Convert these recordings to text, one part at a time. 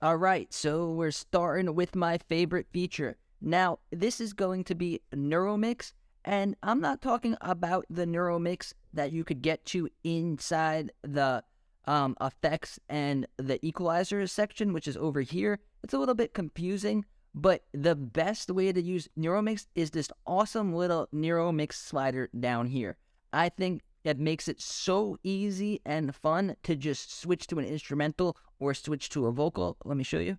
All right, so we're starting with my favorite feature. Now, this is going to be Neuromix, and I'm not talking about the Neuromix that you could get to inside the effects and the equalizer section, which is over here. It's a little bit confusing, but the best way to use Neuromix is this awesome little Neuromix slider down here. I think it makes it so easy and fun to just switch to an instrumental or switch to a vocal. Let me show you.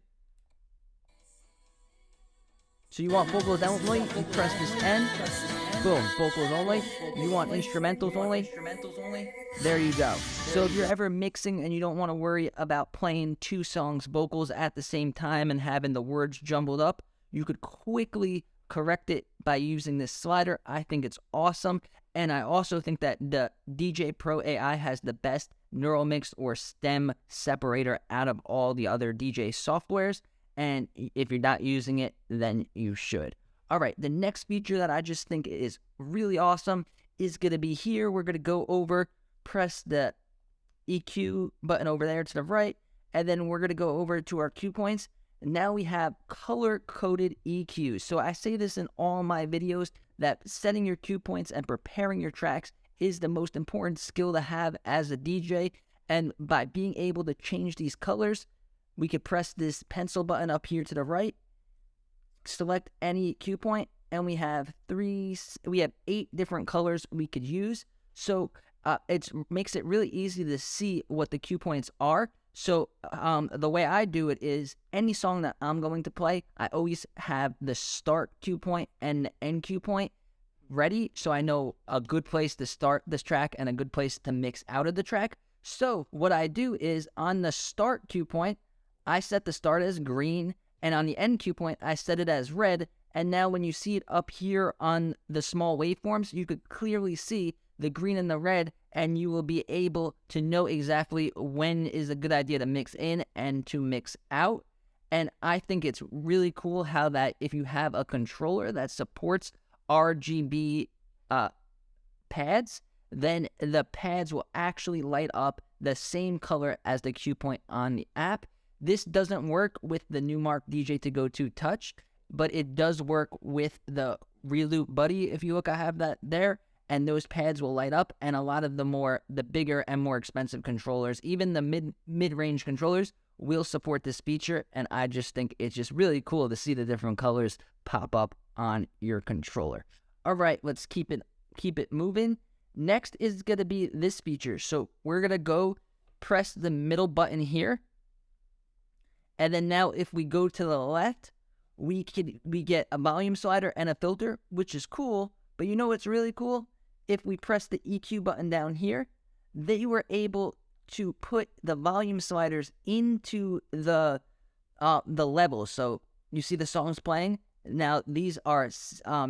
So you want vocals only, you press this N, boom, vocals only. You want instrumentals only, there you go. So if you're ever mixing and you don't want to worry about playing two songs vocals at the same time and having the words jumbled up, you could quickly correct it by using this slider. I think it's awesome. And I also think that the Djay Pro AI has the best Neuromix or stem separator out of all the other Djay softwares. And if you're not using it, then you should. All right, the next feature that I just think is really awesome is going to be here. We're going to go over, press the EQ button over there to the right, and then we're going to go over to our cue points. Now we have color-coded EQs. So I say this in all my videos that setting your cue points and preparing your tracks is the most important skill to have as a DJ. And by being able to change these colors, we could press this pencil button up here to the right, select any cue point, and we have 8 different colors we could use. So it makes it really easy to see what the cue points are. So the way I do it is any song that I'm going to play, I always have the start cue point and the end cue point ready, so I know a good place to start this track and a good place to mix out of the track. So what I do is on the start cue point, I set the start as green, and on the end cue point, I set it as red. And now when you see it up here on the small waveforms, you could clearly see the green and the red, and you will be able to know exactly when is a good idea to mix in and to mix out. And I think it's really cool how that if you have a controller that supports RGB pads, then the pads will actually light up the same color as the cue point on the app. This doesn't work with the Numark Djay-to-Go-to Touch, but it does work with the Reloop Buddy. If you look, I have that there, and those pads will light up, and a lot of the bigger and more expensive controllers, even the mid-range controllers, will support this feature, and I just think it's just really cool to see the different colors pop up on your controller. All right, let's keep it moving. Next is going to be this feature. So we're going to go press the middle button here, and then now if we go to the left, we get a volume slider and a filter, which is cool. But you know what's really cool? If we press the EQ button down here, they were able to put the volume sliders into the levels. So you see the songs playing. Now these are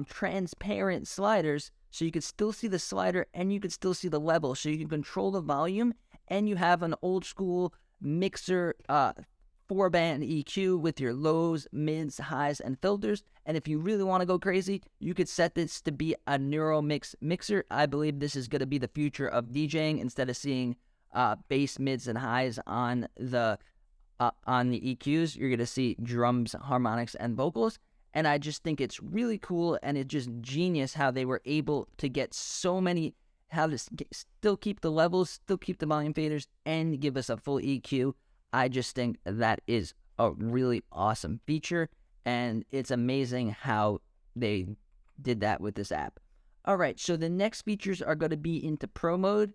transparent sliders, so you can still see the slider and you can still see the level. So you can control the volume, and you have an old school mixer 4-band EQ with your lows, mids, highs, and filters. And if you really want to go crazy, you could set this to be a Neuromix mixer. I believe this is going to be the future of DJing. Instead of seeing bass, mids, and highs on the EQs, you're going to see drums, harmonics, and vocals. And I just think it's really cool, and it's just genius how they were able to get so many, how to still keep the levels, still keep the volume faders, and give us a full EQ. I just think that is a really awesome feature, and it's amazing how they did that with this app. All right, so the next features are going to be into Pro mode.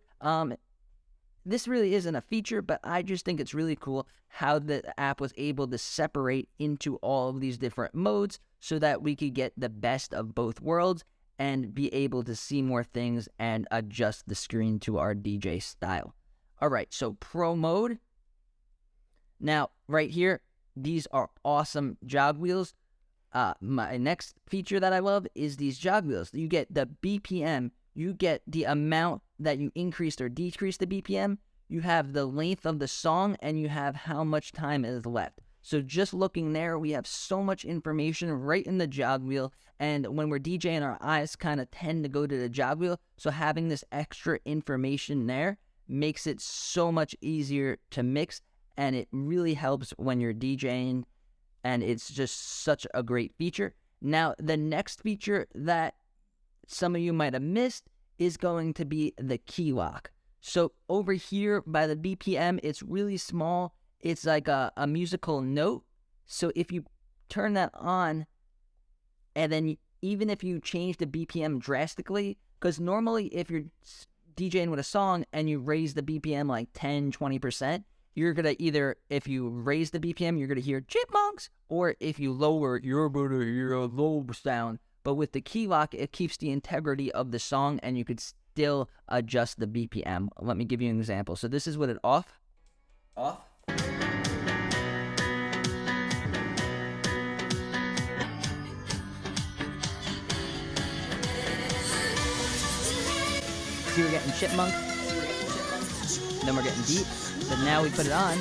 This really isn't a feature, but I just think it's really cool how the app was able to separate into all of these different modes so that we could get the best of both worlds and be able to see more things and adjust the screen to our DJ style. All right, so Pro mode. Now, right here, these are awesome jog wheels. My next feature that I love is these jog wheels. You get the BPM, you get the amount that you increased or decreased the BPM, you have the length of the song, and you have how much time is left. So just looking there, we have so much information right in the jog wheel, and when we're DJing, our eyes kind of tend to go to the jog wheel, so having this extra information there makes it so much easier to mix. and it really helps when you're DJing, and it's just such a great feature. Now, the next feature that some of you might have missed is going to be the key lock. So over here by the BPM, it's really small. It's like a musical note. So if you turn that on, and then even if you change the BPM drastically, because normally if you're DJing with a song and you raise the BPM like 10, 20%, you're going to either, if you raise the BPM, you're going to hear chipmunks, or if you lower it, you're going to hear a low sound. But with the key lock, it keeps the integrity of the song, and you could still adjust the BPM. Let me give you an example. So this is with it off. See, we're getting chipmunk, then we're getting deep, but now we put it on.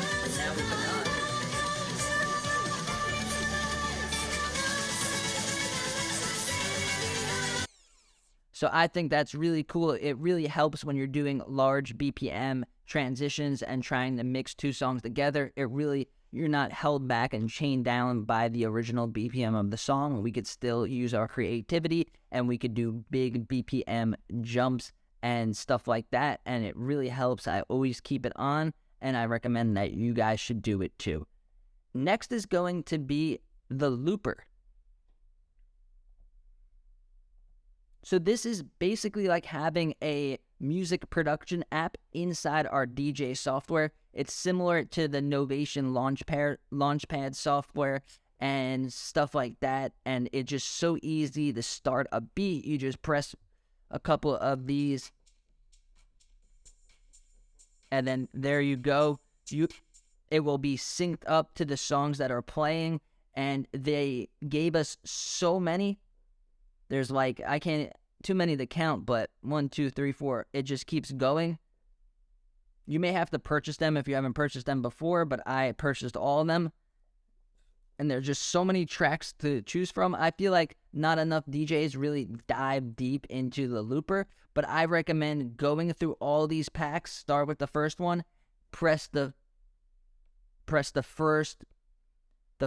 So I think that's really cool. It really helps when you're doing large BPM transitions and trying to mix two songs together. You're not held back and chained down by the original BPM of the song. We could still use our creativity, and we could do big BPM jumps and stuff like that, and it really helps. I always keep it on, and I recommend that you guys should do it too. Next is going to be the looper. So this is basically like having a music production app inside our DJ software. It's similar to the Novation Launchpad software and stuff like that, and it's just so easy to start a beat. You just press a couple of these, and then there you go. It will be synced up to the songs that are playing, and they gave us so many. There's like, I can't, too many to count, but 1, 2, 3, 4, it just keeps going. You may have to purchase them if you haven't purchased them before, but I purchased all of them. And there's just so many tracks to choose from. I feel like not enough DJs really dive deep into the looper, but I recommend going through all these packs. Start with the first one, press the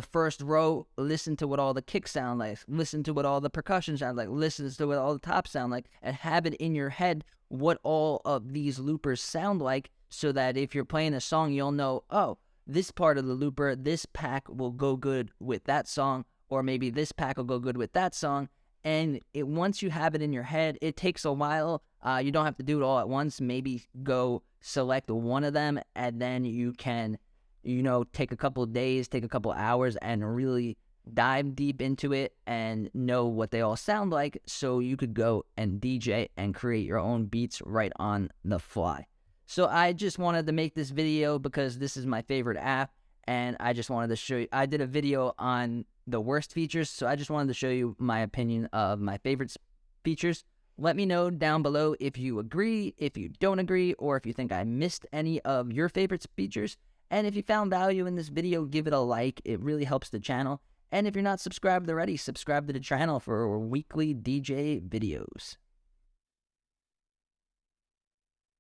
first row, listen to what all the kicks sound like, listen to what all the percussion sound like, listen to what all the tops sound like, and have it in your head what all of these loopers sound like, so that if you're playing a song, you'll know, oh, this part of the looper, this pack will go good with that song, or maybe this pack will go good with that song. And once you have it in your head, it takes a while. You don't have to do it all at once. Maybe go select one of them, and then you can, take a couple of days, take a couple of hours, and really dive deep into it and know what they all sound like, so you could go and DJ and create your own beats right on the fly. So I just wanted to make this video because this is my favorite app, and I just wanted to show you. I did a video on the worst features, so I just wanted to show you my opinion of my favorite features. Let me know down below if you agree, if you don't agree, or if you think I missed any of your favorite features. And if you found value in this video, give it a like. It really helps the channel. And if you're not subscribed already, subscribe to the channel for weekly DJ videos.